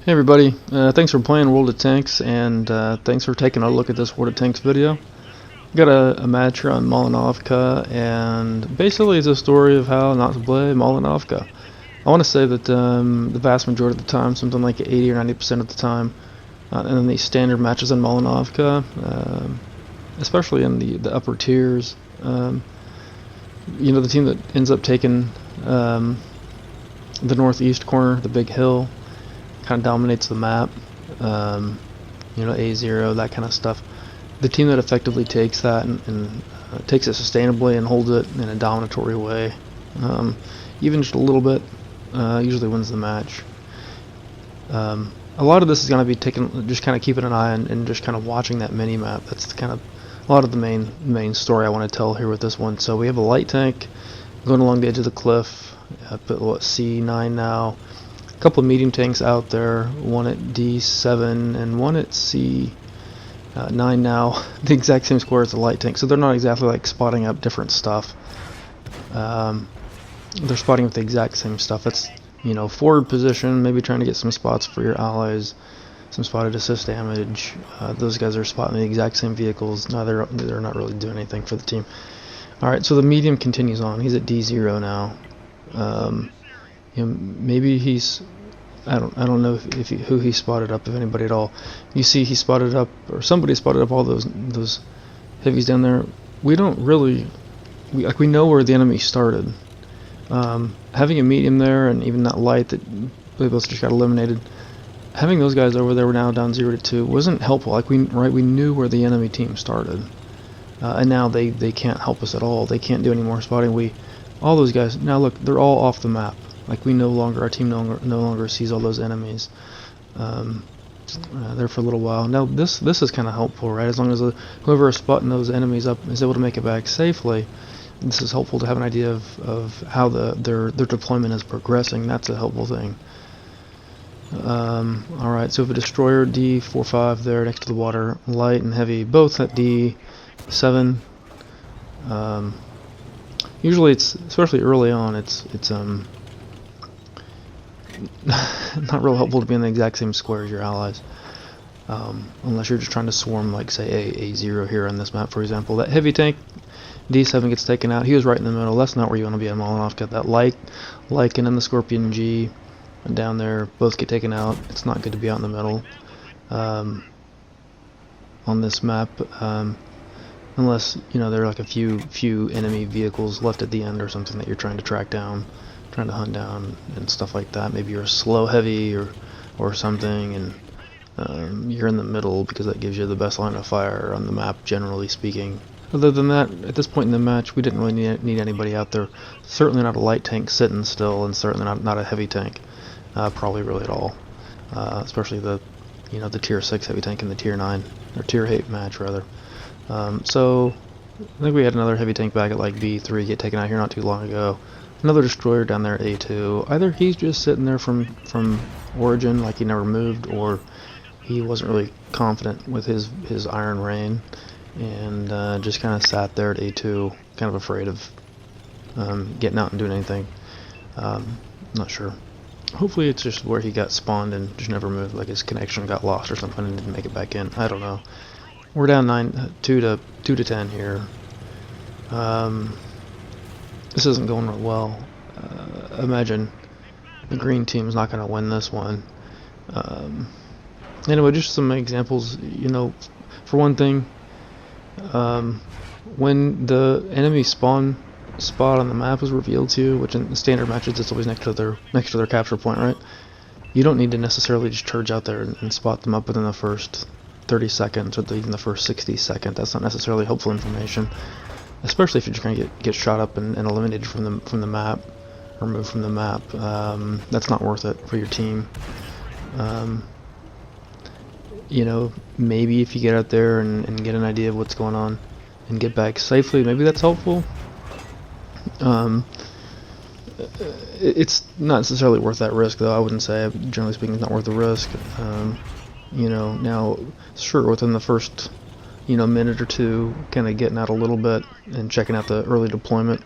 Hey everybody, thanks for playing World of Tanks, and thanks for taking a look at this World of Tanks video. Got a match here on Malinovka, and basically it's a story of how not to play Malinovka. I want to say that the vast majority of the time, something like 80 or 90% of the time, in these standard matches in Malinovka, especially in the upper tiers, you know, the team that ends up taking the northeast corner, the big hill, kind of dominates the map, you know, A0, that kind of stuff. The team that effectively takes that and takes it sustainably and holds it in a dominatory way, even just a little bit, usually wins the match. A lot of this is going to be just kind of keeping an eye on and just kind of watching that mini map. That's kind of a lot of the main story I want to tell here with this one. So we have a light tank going along the edge of the cliff, up at what, C9 now. A couple of medium tanks out there, one at D7 and one at C9 now. The exact same square as the light tank, so they're not exactly like spotting up different stuff. They're spotting up the exact same stuff. That's, you know, forward position, maybe trying to get some spots for your allies, some spotted assist damage. Those guys are spotting the exact same vehicles. No, they're not really doing anything for the team. All right, so the medium continues on. He's at D0 now. You know, maybe he's, I don't know who he spotted up, if anybody at all. You see he spotted up, or somebody spotted up all those heavies down there. We don't really, we know where the enemy started. Having a medium there and even that light that they both just got eliminated, having those guys over there, we're now down 0-2, wasn't helpful. Like we knew where the enemy team started, and now they can't help us at all. They can't do any more spotting. All those guys now, look, they're all off the map. Like our team no longer sees all those enemies there for a little while. Now this is kind of helpful, right? As long as whoever is spotting those enemies up is able to make it back safely, this is helpful to have an idea of how their deployment is progressing. That's a helpful thing. Alright, so if a destroyer D45 there next to the water, light and heavy, both at D7. Usually it's, especially early on, it's not real helpful to be in the exact same square as your allies, unless you're just trying to swarm, like say A0 here on this map, for example. That heavy tank D7 gets taken out. He was right in the middle. That's not where you want to be on Malinovka. That Lycan and the Scorpion G and down there both get taken out. It's not good to be out in the middle on this map, unless, you know, there are like a few enemy vehicles left at the end or something that you're trying to track down, trying to hunt down and stuff like that. Maybe you're a slow heavy or something, and you're in the middle because that gives you the best line of fire on the map, generally speaking. Other than that, at this point in the match, we didn't really need anybody out there. Certainly not a light tank sitting still, and certainly not a heavy tank, probably really at all. Especially the tier 6 heavy tank and the tier 9 or tier 8 match rather. So I think we had another heavy tank back at like B3 get taken out here not too long ago. Another destroyer down there at A2. Either he's just sitting there from origin, like he never moved, or he wasn't really confident with his Iron Rain, and just kind of sat there at A2, kind of afraid of getting out and doing anything. Not sure. Hopefully it's just where he got spawned and just never moved, like his connection got lost or something and didn't make it back in. I don't know. We're down 2 to 10 here. This isn't going real well. Imagine the green team is not going to win this one. Anyway, just some examples. You know, for one thing, when the enemy spawn spot on the map is revealed to you, which in standard matches it's always next to their capture point, right? You don't need to necessarily just charge out there and spot them up within the first 30 seconds or even the first 60 seconds. That's not necessarily helpful information, especially if you're just going to get shot up and eliminated from the map, or removed from the map. That's not worth it for your team. You know, maybe if you get out there and get an idea of what's going on and get back safely, maybe that's helpful. It's not necessarily worth that risk, though. I wouldn't say. Generally speaking, it's not worth the risk. You know, now, sure, within the first, minute or two, kind of getting out a little bit and checking out the early deployment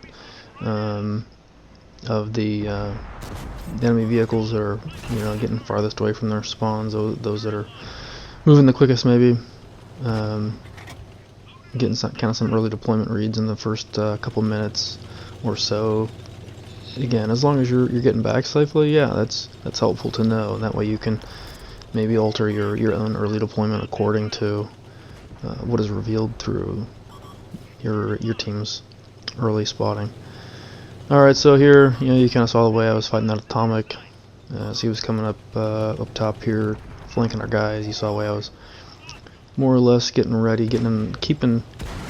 of the the enemy vehicles that are, you know, getting farthest away from their spawns, those that are moving the quickest maybe. Getting some early deployment reads in the first couple minutes or so. Again, as long as you're getting back safely, yeah, that's helpful to know, and that way you can maybe alter your own early deployment according to what is revealed through your team's early spotting. Alright, so here, you know, you kind of saw the way I was fighting that atomic. So he was coming up top here, flanking our guys. You saw the way I was more or less getting ready, keeping,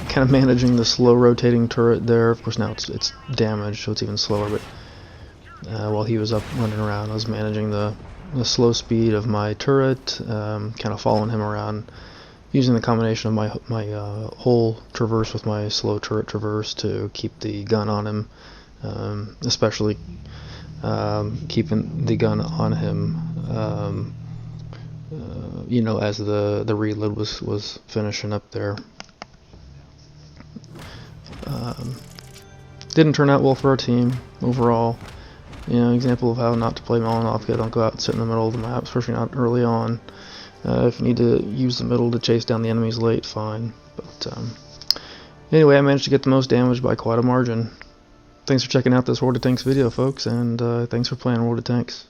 kind of managing the slow rotating turret there. Of course now it's damaged, so it's even slower, but while he was up running around, I was managing the slow speed of my turret, kind of following him around, using the combination of my whole traverse with my slow turret traverse to keep the gun on him, especially keeping the gun on him, you know, as the reload was finishing up there. Didn't turn out well for our team overall. You know, example of how not to play Malinovka. Don't go out and sit in the middle of the map, especially not early on. If you need to use the middle to chase down the enemies late, fine. But anyway, I managed to get the most damage by quite a margin. Thanks for checking out this World of Tanks video, folks, and thanks for playing World of Tanks.